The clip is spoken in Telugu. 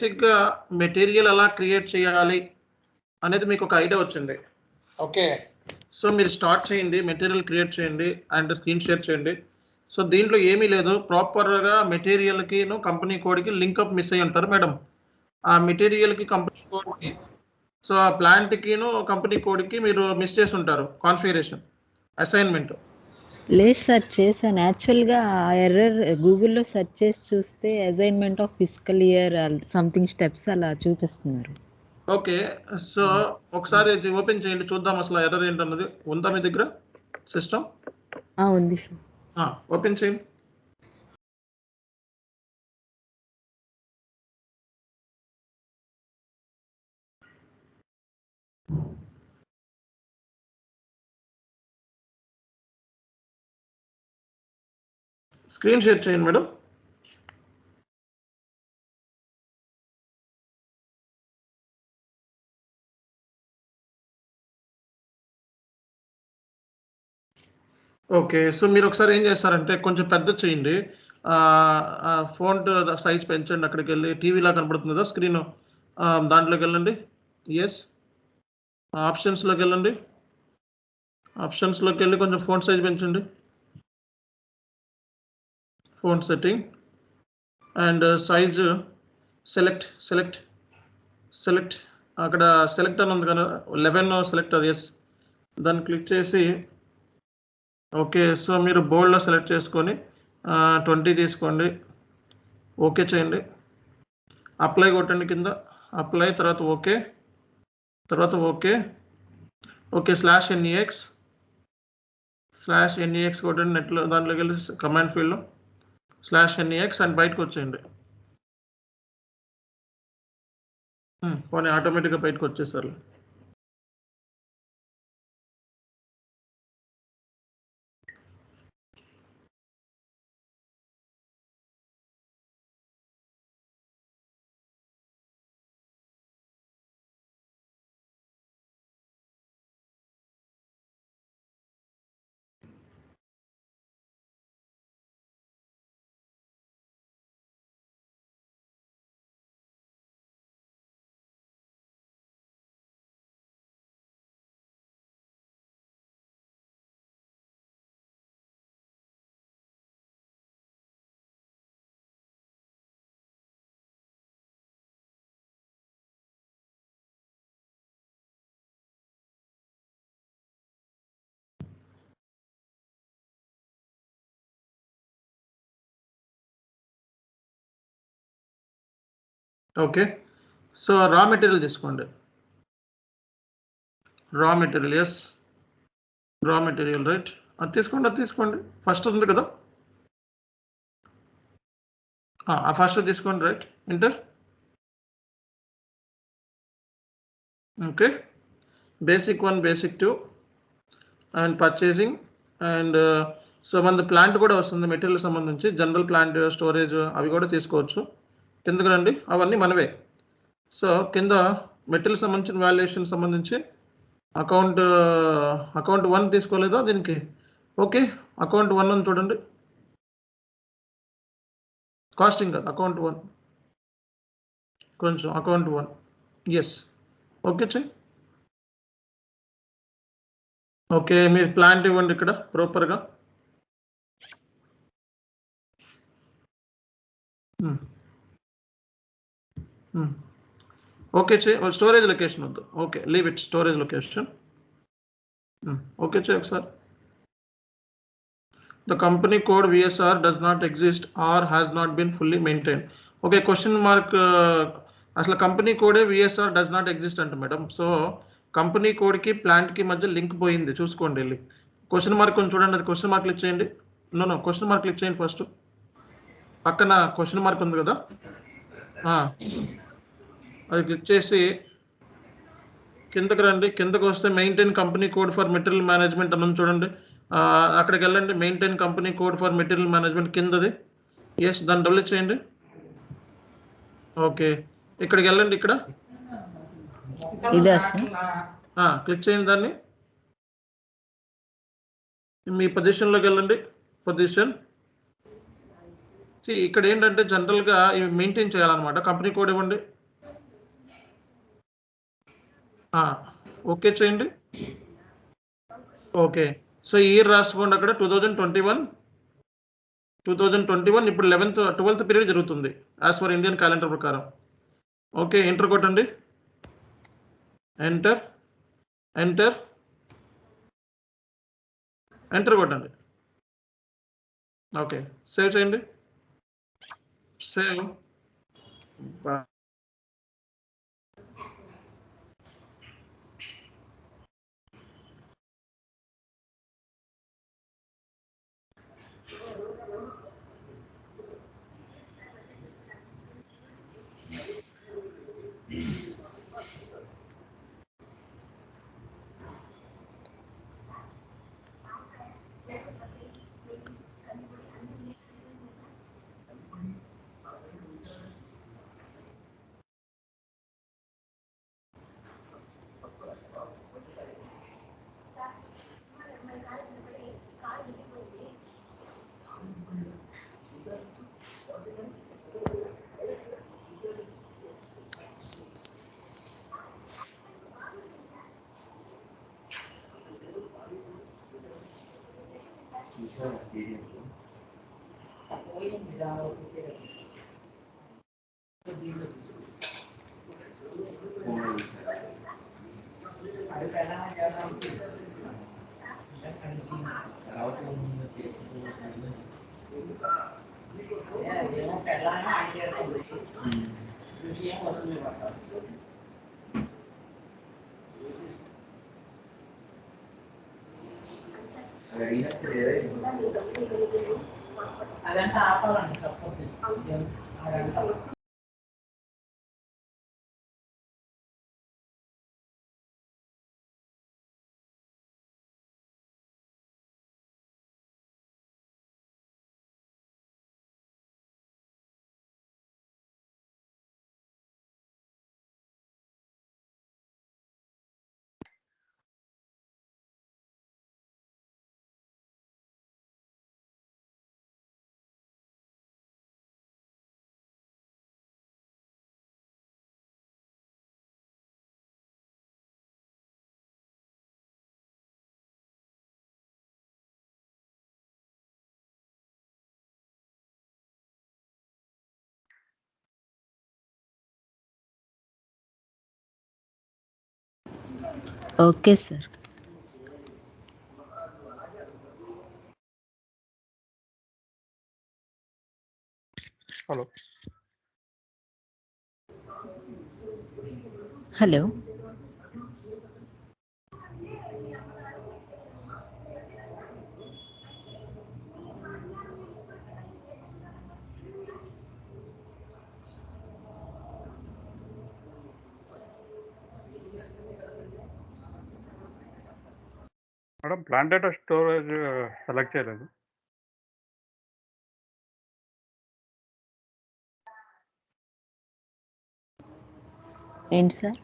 బేసిక్గా మెటీరియల్ ఎలా క్రియేట్ చేయాలి అనేది మీకు ఒక ఐడియా వచ్చింది. ఓకే, సో మీరు స్టార్ట్ చేయండి, మెటీరియల్ క్రియేట్ చేయండి అండ్ స్క్రీన్ షేర్ చేయండి. సో దీంట్లో ఏమీ లేదు, ప్రాపర్గా మెటీరియల్కి కంపెనీ కోడ్కి లింకప్ మిస్ అయ్యి ఉంటారు మేడం. ఆ మెటీరియల్కి కంపెనీ కోడ్కి, సో ఆ ప్లాంట్కిను కంపెనీ కోడ్కి మీరు మిస్ చేసి ఉంటారు కాన్ఫిగరేషన్ అసైన్మెంట్. లేదు సార్, చేశాను. యాక్చువల్గా ఆ ఎర్రర్ గూగుల్లో సెర్చ్ చేసి చూస్తే assignment of physical year something steps అలా చూపిస్తున్నారు. ఓకే, సో ఒకసారి ఓపెన్ చేయండి, చూద్దాం అసలు ఎర్రర్ ఏంటన్నది. ఉందా మీ దగ్గర సిస్టమ్? ఉంది సార్. ఓపెన్ చేయండి. స్క్రీన్ షేర్ చేయండి మేడం. ఓకే, సో మీరు ఒకసారి ఏం చేస్తారంటే కొంచెం పెద్ద చేయండి, ఫోంట్ సైజ్ పెంచండి. అక్కడికి వెళ్ళి టీవీలా కనబడుతుంది కదా స్క్రీన్, దాంట్లోకి వెళ్ళండి. ఎస్, ఆప్షన్స్లోకి వెళ్ళండి. ఆప్షన్స్లోకి వెళ్ళి కొంచెం ఫోంట్ సైజ్ పెంచండి, font setting and size select అక్కడ సెలెక్ట్ అని ఉంది కదా, 11 సెలెక్ట్ అది. ఎస్, దాన్ని క్లిక్ చేసి ఓకే, సో మీరు బోల్డ్లో సెలెక్ట్ చేసుకొని 20 తీసుకోండి. ఓకే చేయండి, అప్లై కొట్టండి కింద. అప్లై తర్వాత ఓకే, ఓకే /NEX కొట్టండి. నెట్లో దాంట్లోకి వెళ్ళి కమాండ్ ఫీల్డ్లో /NEX అని బయటకు వచ్చేయండి. పోనీ ఆటోమేటిక్గా బయటకు వచ్చేసారు. ఓకే, సో రా మెటీరియల్ తీసుకోండి. Raw material, yes, raw material right, అది తీసుకోండి. ఫస్ట్ ఉంది కదా, ఫస్ట్ తీసుకోండి. Right, enter. Okay, basic 1, basic 2 and purchasing and so మన ప్లాంట్ కూడా వస్తుంది మెటీరియల్ సంబంధించి. జనరల్ ప్లాంట్, స్టోరేజ్ అవి కూడా తీసుకోవచ్చు. కిందకు రండి, అవన్నీ మనవే. సో కింద మెటీరియల్ సంబంధించిన వాల్యుయేషన్ సంబంధించి అకౌంట్ 1 తీసుకోలేదా దీనికి? ఓకే, అకౌంట్ 1 అని చూడండి. కాస్టింగ్ కాదు, అకౌంట్ 1, కొంచెం అకౌంట్ 1. ఎస్, ఓకే చెయ్యి. ఓకే, మీరు ప్లాంట్ ఇవ్వండి ఇక్కడ ప్రాపర్గా. ఓకే చెయ్యి. స్టోరేజ్ లొకేషన్ వద్దు, okay leave it, storage location. Okay చెయ్యి ఒకసారి. The company code VSR does not exist or has not been fully maintained. Okay, question mark, అసలు కంపెనీ కోడే VSR does not exist అంట మేడం. సో కంపెనీ కోడ్కి ప్లాంట్కి మధ్య లింక్ పోయింది, చూసుకోండి వెళ్ళి. క్వశ్చన్ మార్క్ కొంచెం చూడండి, అది క్వశ్చన్ మార్క్ క్లిక్ చేయండి. నో క్వశ్చన్ మార్క్ క్లిక్ చేయండి ఫస్ట్. పక్కన క్వశ్చన్ మార్క్ ఉంది కదా, అది క్లిక్ చేసి కిందకి రండి. కిందకు వస్తే maintain company code for material management అని చూడండి. అక్కడికి వెళ్ళండి, maintain company code for material management కిందది. ఎస్, దాన్ని డబుల్ చేయండి. ఓకే, ఇక్కడికి వెళ్ళండి. ఇక్కడ క్లిక్ చేయండి, దాన్ని మీ పొజిషన్లోకి వెళ్ళండి. పొజిషన్ ఇక్కడ ఏంటంటే జనరల్గా ఇవి మెయింటైన్ చేయాలన్నమాట. కంపెనీ కోడ్ ఇవ్వండి. ఓకే చేయండి. ఓకే. సో ఇయర్ రాసుకోండి అక్కడ 2021 ఇప్పుడు 12th పీరియడ్ జరుగుతుంది యాజ్ ఫర్ ఇండియన్ క్యాలెండర్ ప్రకారం. ఓకే, ఎంటర్ కొట్టండి. ఎంటర్ ఎంటర్ ఎంటర్ కొట్టండి. ఓకే, సేవ్ చేయండి. సేవ్. అదంటే ఆపాలండి support. Okay sir. Hello. Hello. Madam plan data storage select చేయలేదు. ఏంటి సార్?